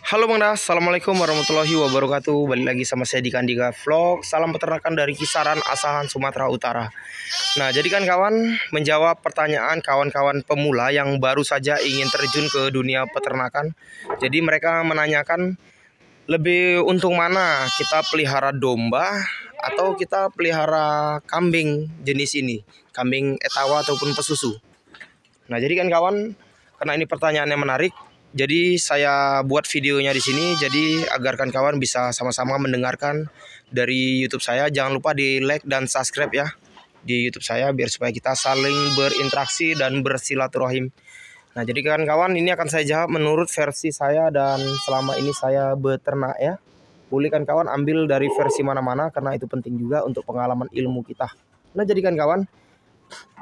Halo Bang Das, Assalamualaikum warahmatullahi wabarakatuh. Balik lagi sama saya di Kandika Vlog. Salam peternakan dari Kisaran, Asahan, Sumatera Utara. Nah, jadi kan kawan, menjawab pertanyaan kawan-kawan pemula yang baru saja ingin terjun ke dunia peternakan. Jadi mereka menanyakan, lebih untung mana kita pelihara domba atau kita pelihara kambing jenis ini, kambing etawa ataupun pesusu. Nah, jadi kan kawan, karena ini pertanyaannya menarik, jadi saya buat videonya di sini, jadi agar kawan bisa sama-sama mendengarkan dari YouTube saya. Jangan lupa di like dan subscribe ya di YouTube saya, biar supaya kita saling berinteraksi dan bersilaturahim. Nah, jadi kawan, ini akan saya jawab menurut versi saya dan selama ini saya beternak ya. Boleh kan kawan ambil dari versi mana-mana karena itu penting juga untuk pengalaman ilmu kita. Nah, jadi kawan,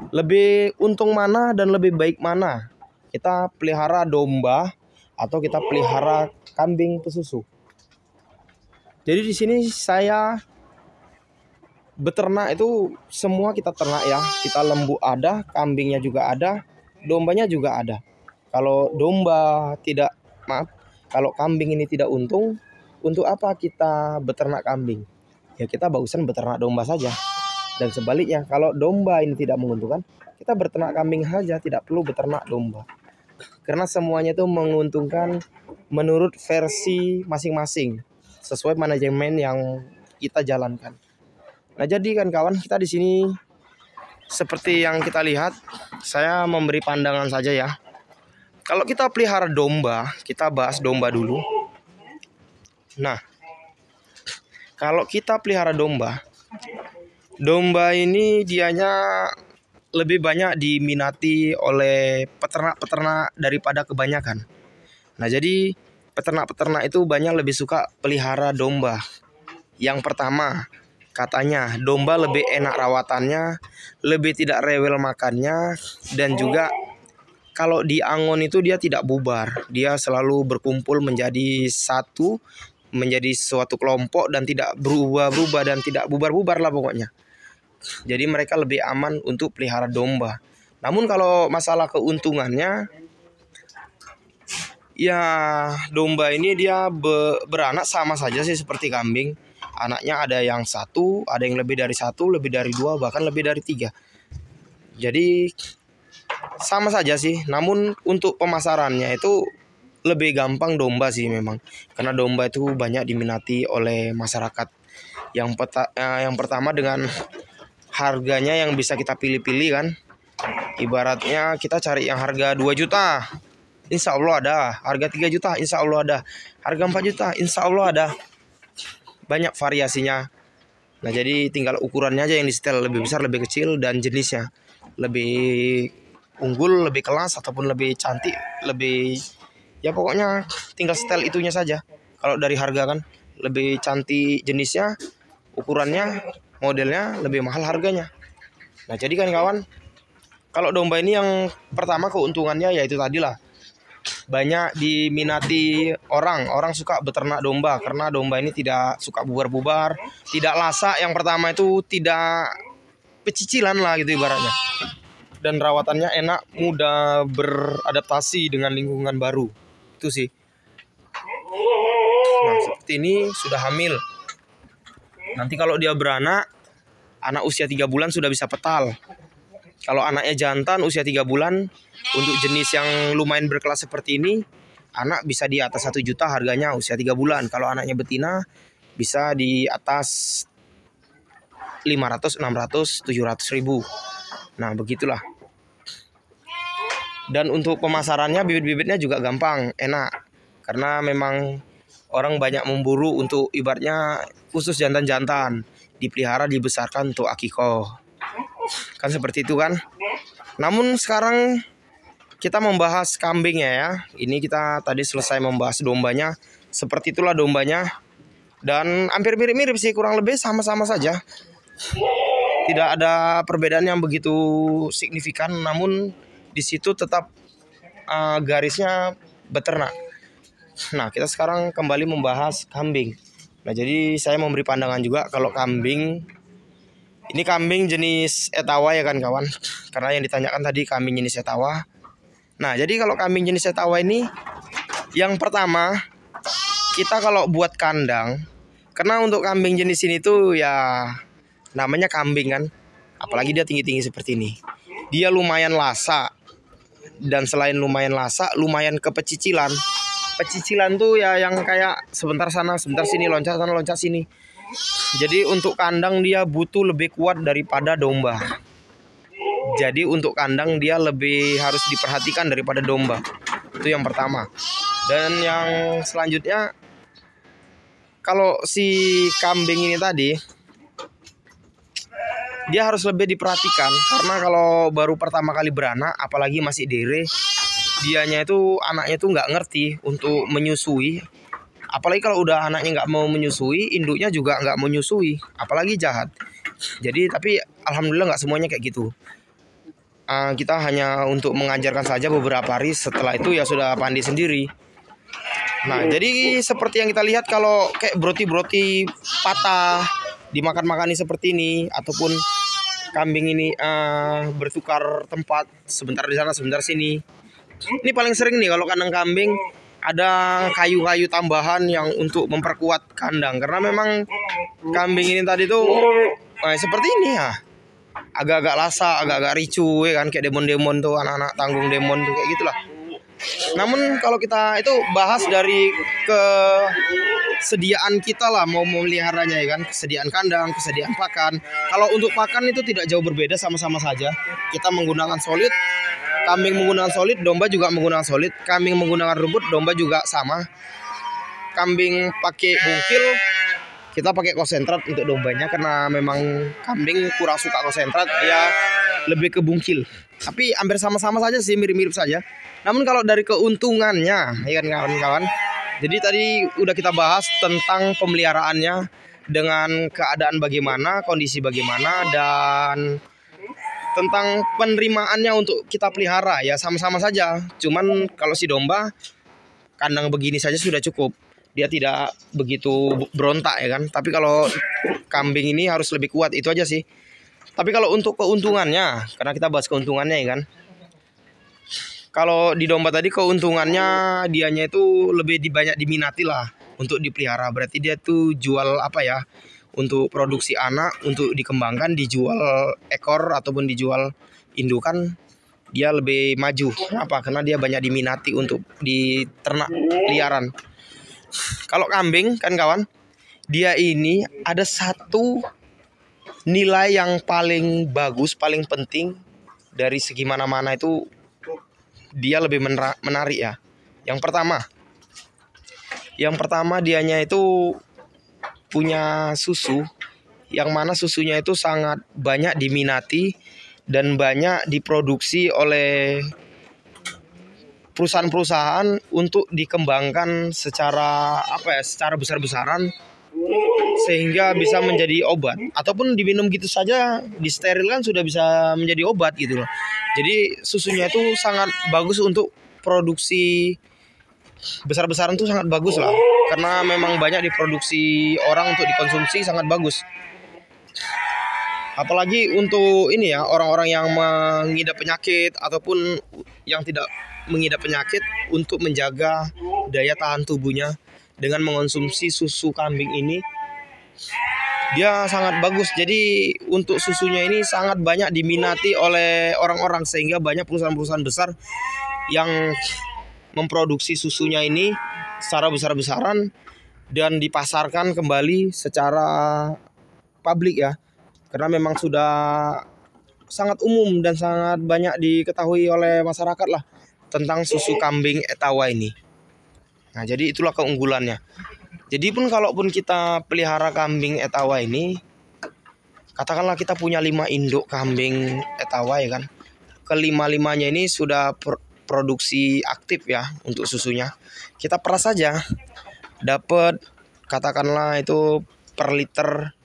lebih untung mana dan lebih baik mana? Kita pelihara domba atau kita pelihara kambing pesusu. Jadi di sini saya beternak itu semua kita ternak ya. Kita lembu ada, kambingnya juga ada, dombanya juga ada. Kalau kalau kambing ini tidak untung, untuk apa kita beternak kambing? Ya kita bagusan beternak domba saja. Dan sebaliknya, kalau domba ini tidak menguntungkan, kita beternak kambing saja, tidak perlu beternak domba. Karena semuanya itu menguntungkan menurut versi masing-masing, sesuai manajemen yang kita jalankan. Nah, jadi kan kawan, kita di sini seperti yang kita lihat, saya memberi pandangan saja ya. Kalau kita pelihara domba, kita bahas domba dulu. Nah, kalau kita pelihara domba ini dianya lebih banyak diminati oleh peternak-peternak daripada kebanyakan. Nah, jadi peternak-peternak itu banyak lebih suka pelihara domba. Yang pertama, katanya domba lebih enak rawatannya, lebih tidak rewel makannya, dan juga kalau di angon itu dia tidak bubar. Dia selalu berkumpul menjadi satu, menjadi suatu kelompok dan tidak berubah-ubah dan tidak bubar-bubar lah pokoknya. Jadi mereka lebih aman untuk pelihara domba. Namun kalau masalah keuntungannya, ya domba ini dia beranak sama saja sih seperti kambing. Anaknya ada yang satu, ada yang lebih dari satu, lebih dari dua, bahkan lebih dari tiga. Jadi sama saja sih. Namun untuk pemasarannya itu lebih gampang domba sih memang. Karena domba itu banyak diminati oleh masyarakat. Yang pertama dengan harganya yang bisa kita pilih-pilih kan. Ibaratnya kita cari yang harga 2 juta, insya Allah ada. Harga 3 juta, insya Allah ada. Harga 4 juta, insya Allah ada. Banyak variasinya. Nah, jadi tinggal ukurannya aja yang di setel, lebih besar, lebih kecil, dan jenisnya. Lebih unggul, lebih kelas, ataupun lebih cantik, lebih... Ya pokoknya tinggal setel itunya saja. Kalau dari harga kan, lebih cantik jenisnya, ukurannya, modelnya, lebih mahal harganya. Nah, jadi kan kawan, kalau domba ini yang pertama keuntungannya yaitu tadilah, banyak diminati orang suka beternak domba karena domba ini tidak suka bubar-bubar, tidak lasak. Yang pertama itu tidak pecicilan lah gitu ibaratnya, dan rawatannya enak, mudah beradaptasi dengan lingkungan baru. Itu sih. Nah, seperti ini sudah hamil. Nanti kalau dia beranak, anak usia 3 bulan sudah bisa petal. Kalau anaknya jantan usia 3 bulan, untuk jenis yang lumayan berkelas seperti ini, anak bisa di atas 1 juta harganya usia 3 bulan. Kalau anaknya betina, bisa di atas 500, 600, 700 ribu. Nah, begitulah. Dan untuk pemasarannya, bibit-bibitnya juga gampang, enak. Karena memang orang banyak memburu untuk ibaratnya khusus jantan-jantan, dipelihara, dibesarkan untuk akikoh. Kan seperti itu kan. Namun sekarang kita membahas kambingnya ya. Ini kita tadi selesai membahas dombanya. Seperti itulah dombanya. Dan hampir mirip-mirip sih, kurang lebih sama-sama saja. Tidak ada perbedaan yang begitu signifikan. Namun di situ tetap garisnya beternak. Nah, kita sekarang kembali membahas kambing. Nah, jadi saya memberi pandangan juga kalau kambing, ini kambing jenis etawa ya kan kawan. Karena yang ditanyakan tadi kambing jenis etawa. Nah, jadi kalau kambing jenis etawa ini Yang pertama, kita kalau buat kandang, karena untuk kambing jenis ini tuh ya namanya kambing kan, apalagi dia tinggi-tinggi seperti ini. Dia lumayan lasak, dan selain lumayan lasak, lumayan kepecicilan. Pecicilan tuh ya yang kayak sebentar sana, sebentar sini, loncat sana, loncat sini. Jadi untuk kandang dia butuh lebih kuat daripada domba. Jadi untuk kandang dia lebih harus diperhatikan daripada domba. Itu yang pertama. Dan yang selanjutnya, kalau si kambing ini tadi, dia harus lebih diperhatikan. Karena kalau baru pertama kali beranak, apalagi masih dere, dianya itu, anaknya itu nggak ngerti untuk menyusui. Apalagi kalau udah anaknya nggak mau menyusui, induknya juga nggak mau menyusui, apalagi jahat. Jadi tapi alhamdulillah nggak semuanya kayak gitu. Kita hanya untuk mengajarkan saja beberapa hari, setelah itu ya sudah pandai sendiri. Nah jadi seperti yang kita lihat, kalau kayak broti-broti patah dimakan-makani seperti ini, ataupun kambing ini bertukar tempat, sebentar di sana sebentar sini. Ini paling sering nih kalau kandang kambing ada kayu-kayu tambahan yang untuk memperkuat kandang. Karena memang kambing ini tadi tuh seperti ini ya, agak-agak lasak, agak-agak ricu ya kan, kayak demon-demon tuh, anak-anak tanggung demon tuh kayak gitulah. Namun kalau kita itu bahas dari kesediaan kita lah, mau memeliharanya ya kan, kesediaan kandang, kesediaan pakan. Kalau untuk pakan itu tidak jauh berbeda, sama-sama saja. Kita menggunakan solid, kambing menggunakan solid, domba juga menggunakan solid. Kambing menggunakan rumput, domba juga sama. Kambing pakai bungkil, kita pakai konsentrat untuk dombanya, karena memang kambing kurang suka konsentrat, ya lebih ke bungkil. Tapi hampir sama-sama saja sih, mirip-mirip saja. Namun kalau dari keuntungannya, ya kan kawan-kawan. Jadi tadi udah kita bahas tentang pemeliharaannya, dengan keadaan bagaimana, kondisi bagaimana, dan tentang penerimaannya untuk kita pelihara, ya sama-sama saja. Cuman kalau si domba, kandang begini saja sudah cukup. Dia tidak begitu berontak ya kan. Tapi kalau kambing ini harus lebih kuat, itu aja sih. Tapi kalau untuk keuntungannya, karena kita bahas keuntungannya ya kan. Kalau di domba tadi keuntungannya, dianya itu lebih banyak diminati lah untuk dipelihara. Berarti dia tuh jual apa ya, untuk produksi anak, untuk dikembangkan, dijual ekor ataupun dijual indukan, dia lebih maju. Kenapa? Karena dia banyak diminati untuk diternak liaran. Kalau kambing kan kawan, dia ini ada satu nilai yang paling bagus, paling penting dari segi mana-mana itu, dia lebih menarik ya. Yang pertama dianya itu punya susu, yang mana susunya itu sangat banyak diminati dan banyak diproduksi oleh perusahaan-perusahaan untuk dikembangkan secara secara besar-besaran, sehingga bisa menjadi obat ataupun diminum gitu saja, disterilkan sudah bisa menjadi obat gitu loh. Jadi susunya itu sangat bagus untuk produksi besar-besaran, tuh sangat bagus lah, karena memang banyak diproduksi orang untuk dikonsumsi, sangat bagus. Apalagi untuk ini ya, orang-orang yang mengidap penyakit ataupun yang tidak mengidap penyakit, untuk menjaga daya tahan tubuhnya dengan mengonsumsi susu kambing ini, dia sangat bagus. Jadi untuk susunya ini sangat banyak diminati oleh orang-orang, sehingga banyak perusahaan-perusahaan besar yang memproduksi susunya ini secara besar-besaran dan dipasarkan kembali secara publik ya. Karena memang sudah sangat umum dan sangat banyak diketahui oleh masyarakat lah tentang susu kambing Etawa ini. Nah, jadi itulah keunggulannya. Jadi pun kalaupun kita pelihara kambing Etawa ini, katakanlah kita punya 5 induk kambing Etawa ya kan. Kelima-limanya ini sudah produksi aktif ya untuk susunya. Kita peras saja, dapat katakanlah itu per liter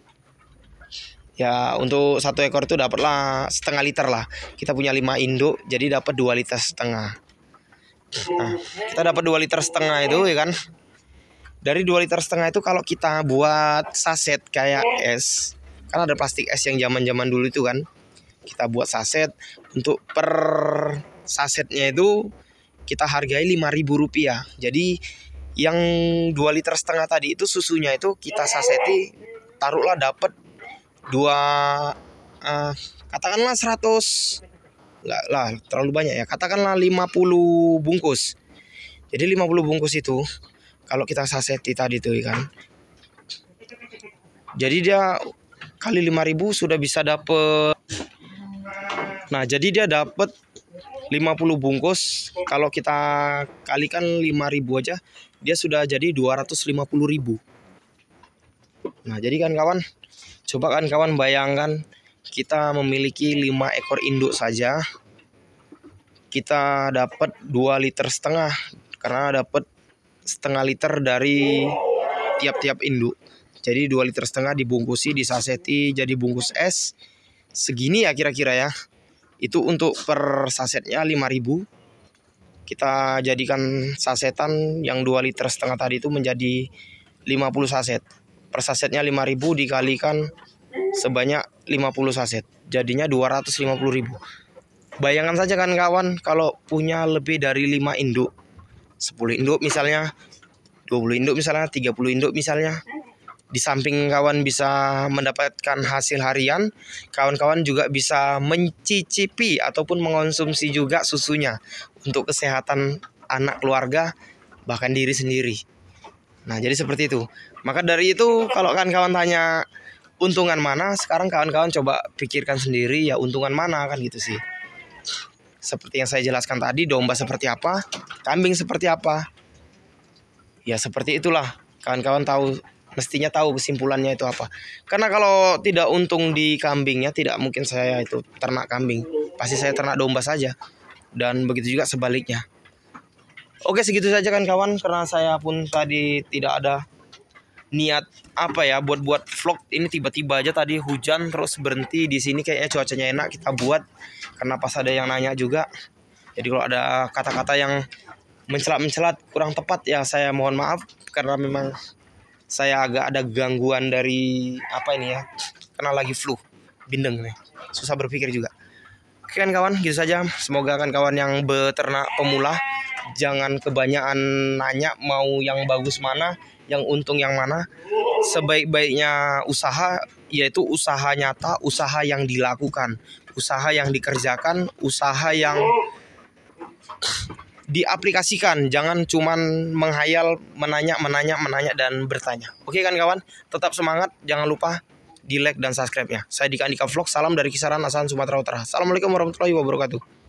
ya, untuk satu ekor itu dapatlah setengah liter lah. Kita punya 5 induk, jadi dapat 2,5 liter. Nah, kita dapat 2,5 liter itu ya kan. Dari 2,5 liter itu kalau kita buat saset kayak es, kan ada plastik es yang zaman-zaman dulu itu kan. Kita buat saset, untuk per sasetnya itu kita hargai Rp5.000. Jadi yang 2,5 liter tadi itu susunya itu kita saseti, taruhlah dapat katakanlah 100, lah terlalu banyak ya, katakanlah 50 bungkus. Jadi 50 bungkus itu kalau kita saseti tadi tuh kan, jadi dia kali 5.000 sudah bisa dapet. Nah jadi dia dapat 50 bungkus. Kalau kita kalikan 5.000 aja, dia sudah jadi 250.000. Nah jadi kan kawan, coba kan kawan bayangkan kita memiliki 5 ekor induk saja, kita dapat 2,5 liter, karena dapat setengah liter dari tiap-tiap induk. Jadi 2,5 liter dibungkusi, disaseti jadi bungkus es segini ya kira-kira ya. Itu untuk per sasetnya 5.000. Kita jadikan sasetan yang 2,5 liter tadi itu menjadi 50 saset. Per sasetnya 5.000 dikalikan sebanyak 50 saset, jadinya 250.000. Bayangkan saja kan kawan, kalau punya lebih dari 5 induk, 10 induk misalnya, 20 induk misalnya, 30 induk misalnya. Di samping kawan bisa mendapatkan hasil harian, kawan-kawan juga bisa mencicipi ataupun mengonsumsi juga susunya untuk kesehatan anak keluarga, bahkan diri sendiri. Nah jadi seperti itu. Maka dari itu kalau kawan-kawan tanya untungan mana, sekarang kawan-kawan coba pikirkan sendiri ya, untungan mana kan gitu sih. Seperti yang saya jelaskan tadi, domba seperti apa, kambing seperti apa, ya seperti itulah. Kawan-kawan tahu, mestinya tahu kesimpulannya itu apa. Karena kalau tidak untung di kambingnya, tidak mungkin saya itu ternak kambing, pasti saya ternak domba saja. Dan begitu juga sebaliknya. Oke, segitu saja kan kawan, karena saya pun tadi tidak ada niat buat vlog ini, tiba-tiba aja tadi hujan terus berhenti di sini, kayaknya cuacanya enak kita buat, karena pas ada yang nanya juga. Jadi kalau ada kata-kata yang mencelat kurang tepat ya saya mohon maaf, karena memang saya agak ada gangguan dari karena lagi flu, bindeng nih, susah berpikir juga. Oke kan kawan, gitu saja. Semoga kan kawan yang beternak pemula jangan kebanyakan nanya mau yang bagus mana, yang untung yang mana. Sebaik-baiknya usaha yaitu usaha nyata, usaha yang dilakukan, usaha yang dikerjakan, usaha yang diaplikasikan. Jangan cuman menghayal, menanya dan bertanya. Oke kan kawan, tetap semangat, jangan lupa di like dan subscribe-nya. Saya Dika Andika Vlog, salam dari kisaran Asahan Sumatera Utara. Assalamualaikum warahmatullahi wabarakatuh.